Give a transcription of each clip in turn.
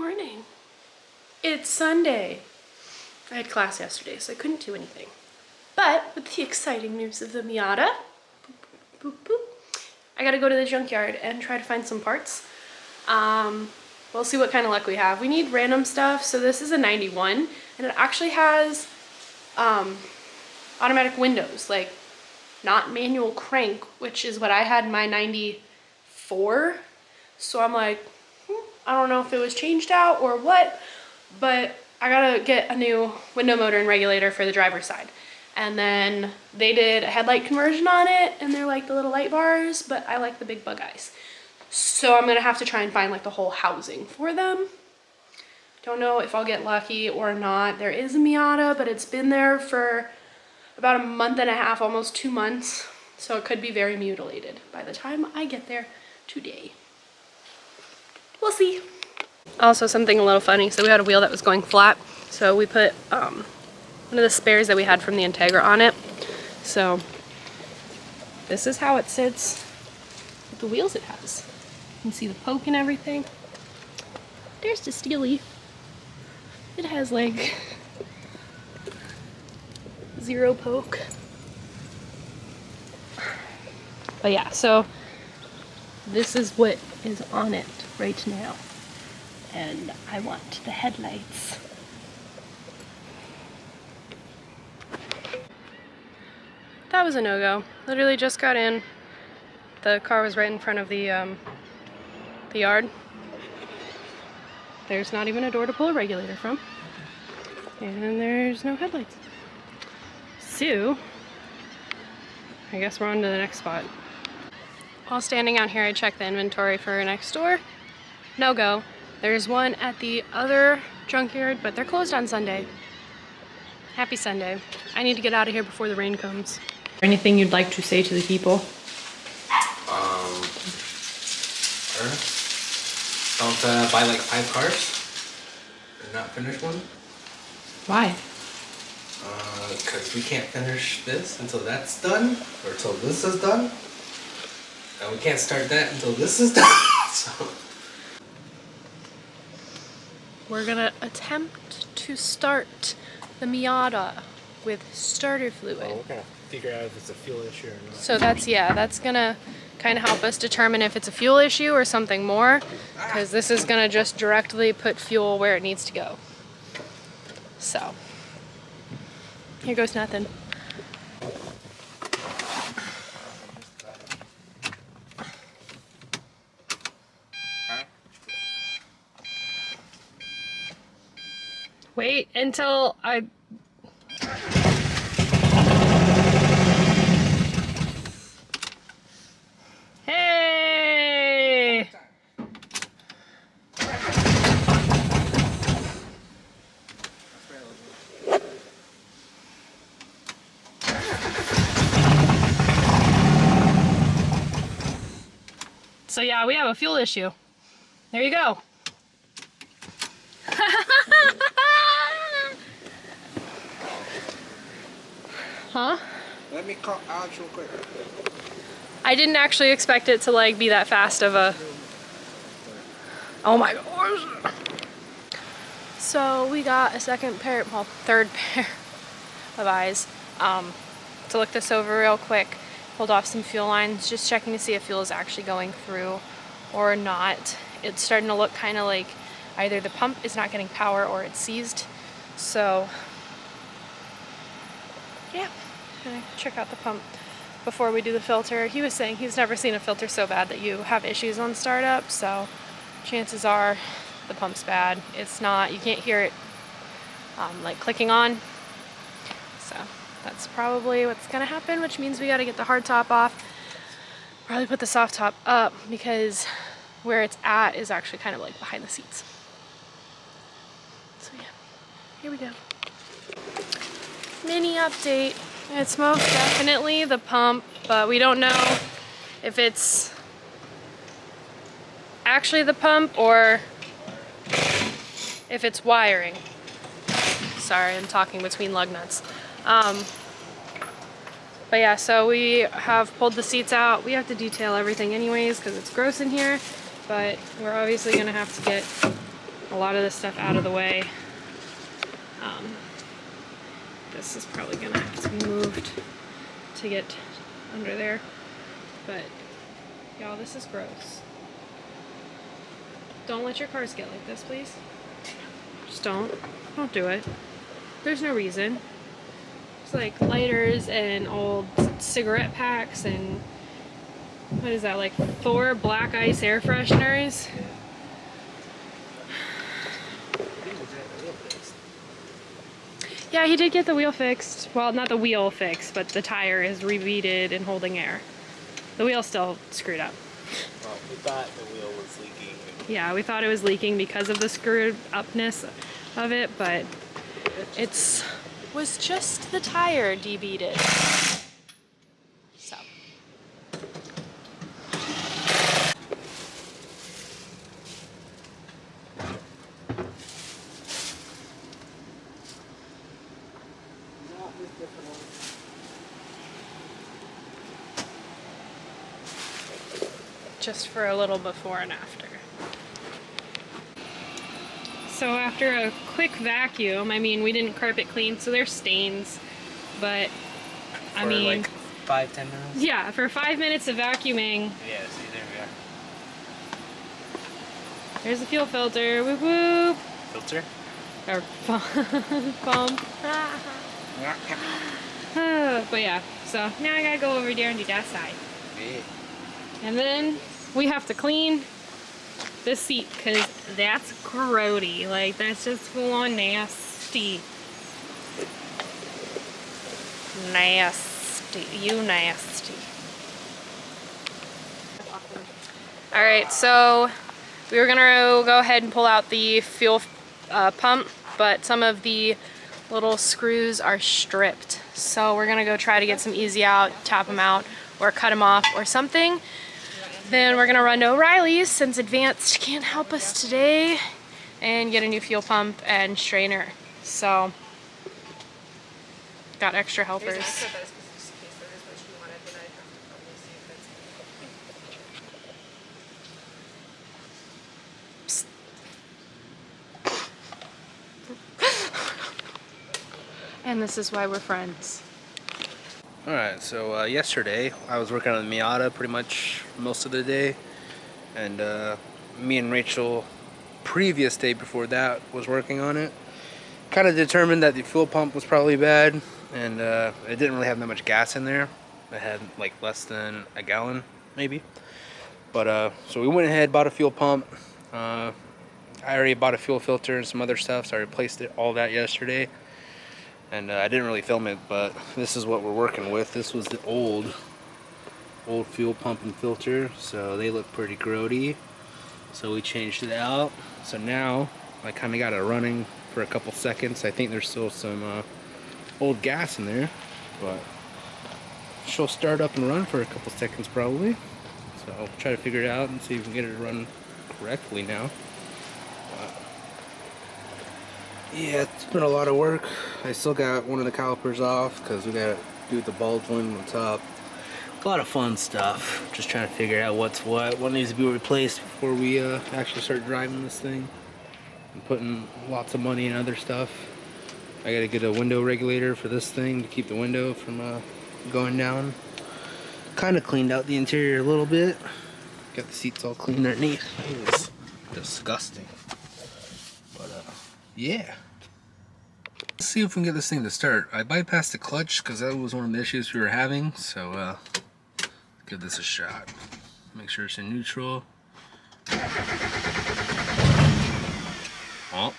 morning. It's Sunday. I had class yesterday, so I couldn't do anything. But with the exciting news of the Miata, boop, boop, boop, I gotta go to the junkyard and try to find some parts. We'll see what kind of luck we have. We need random stuff, so this is a 91, and it actually has automatic windows, like not manual crank, which is what I had in my 94. So I'm like, I don't know if it was changed out or what, but I gotta get a new window motor and regulator for the driver's side. And then they did a headlight conversion on it, and they're like the little light bars, but I like the big bug eyes. So I'm gonna have to try and find like the whole housing for them. Don't know if I'll get lucky or not. There is a Miata, but it's been there for about a month and a half, almost 2 months. So it could be very mutilated by the time I get there today. We'll see. Also, something a little funny. So we had a wheel that was going flat. So we put one of the spares that we had from the Integra on it. So this is how it sits with the wheels it has. You can see the poke and everything. There's the Steely. It has like 0 poke. But yeah, so this is what is on it right now. And I want the headlights. That was a no-go. Literally just got in. The car was right in front of the yard. There's not even a door to pull a regulator from. And there's no headlights. So, I guess we're on to the next spot. While standing out here, I checked the inventory for next door. No go. There's one at the other junkyard, but they're closed on Sunday. Happy Sunday. I need to get out of here before the rain comes. Anything you'd like to say to the people? Don't buy like 5 cars and not finish one. Why? Because we can't finish this until that's done, or until this is done. And we can't start that until this is done. So We're gonna attempt to start the Miata with starter fluid. we're gonna figure out if it's a fuel issue or not. So that's gonna kind of help us determine if it's a fuel issue or something more, because this is gonna just directly put fuel where it needs to go. So here goes nothing. Wait until I... Hey! So yeah, we have a fuel issue. There you go. Huh? Let me call Alex real quick. I didn't actually expect it to like be that fast of a... Oh my gosh. So we got a second pair, well, third pair of eyes to look this over real quick. Pulled off some fuel lines, just checking to see if fuel is actually going through or not. It's starting to look kind of like either the pump is not getting power or it's seized. So yeah, gonna check out the pump before we do the filter. He was saying he's never seen a filter so bad that you have issues on startup, so chances are the pump's bad. It's not, you can't hear it like clicking on. So that's probably what's gonna happen, which means we gotta get the hard top off. Probably put the soft top up because where it's at is actually kind of like behind the seats. So yeah, here we go. Mini update. It's most definitely the pump, but we don't know if it's actually the pump or if it's wiring. Sorry, I'm talking between lug nuts. But yeah, so we have pulled the seats out. We have to detail everything anyways because it's gross in here, but we're obviously gonna have to get a lot of this stuff out of the way. This is probably gonna have to be moved to get under there, but y'all, this is gross. Don't let your cars get like this, please. Just don't do it. There's no reason. It's like lighters and old cigarette packs and what is that, like 4 black ice air fresheners? Yeah, he did get the wheel fixed. Well, not the wheel fixed, but the tire is rebeaded and holding air. The wheel's still screwed up. Well, we thought the wheel was leaking. Yeah, we thought it was leaking because of the screwed upness of it, but it was just the tire debeaded. So. Just for a little before and after. So after a quick vacuum, I mean, we didn't carpet clean, so there's stains, but I mean, like 5-10 minutes? Yeah, for 5 minutes of vacuuming. Yeah, see, there we are. There's the fuel filter, whoop whoop. Filter? Or pump. But yeah, so now I gotta go over there and do that side. Yeah. And then we have to clean this seat because that's grody. Like, that's just full on nasty. Nasty. You nasty. Alright, so we were gonna go ahead and pull out the fuel pump, but some of the little screws are stripped. So we're gonna go try to get some easy out, tap them out, or cut them off or something. Then we're gonna run to O'Reilly's since Advanced can't help us today and get a new fuel pump and strainer. So, got extra helpers. Psst. And this is why we're friends. Alright, so yesterday I was working on the Miata pretty much most of the day, and me and Rachel, previous day before that, was working on it. Kind of determined that the fuel pump was probably bad, and it didn't really have that much gas in there. It had like less than a gallon, maybe. But so we went ahead, bought a fuel pump. I already bought a fuel filter and some other stuff, so I replaced all that yesterday. And I didn't really film it, but this is what we're working with. This was the old fuel pump and filter, so they look pretty grody. So we changed it out. So now I kind of got it running for a couple seconds. I think there's still some old gas in there, but she'll start up and run for a couple seconds probably. So I'll try to figure it out and see if we can get it to run correctly now. Yeah, it's been a lot of work. I still got one of the calipers off because we got to do the ball joint on top. A lot of fun stuff. Just trying to figure out what's what needs to be replaced before we actually start driving this thing. I'm putting lots of money in other stuff. I got to get a window regulator for this thing to keep the window from going down. Kind of cleaned out the interior a little bit. Got the seats all clean underneath. It was disgusting. But yeah. Let's see if we can get this thing to start. I bypassed the clutch because that was one of the issues we were having. So give this a shot. Make sure it's in neutral. Oh.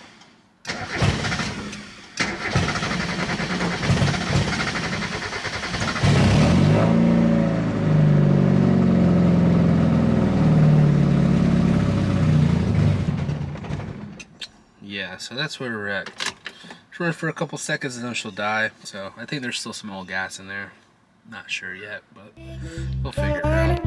Yeah, so that's where we're at. She'll run for a couple seconds and then she'll die. So I think there's still some old gas in there. Not sure yet, but we'll figure it out.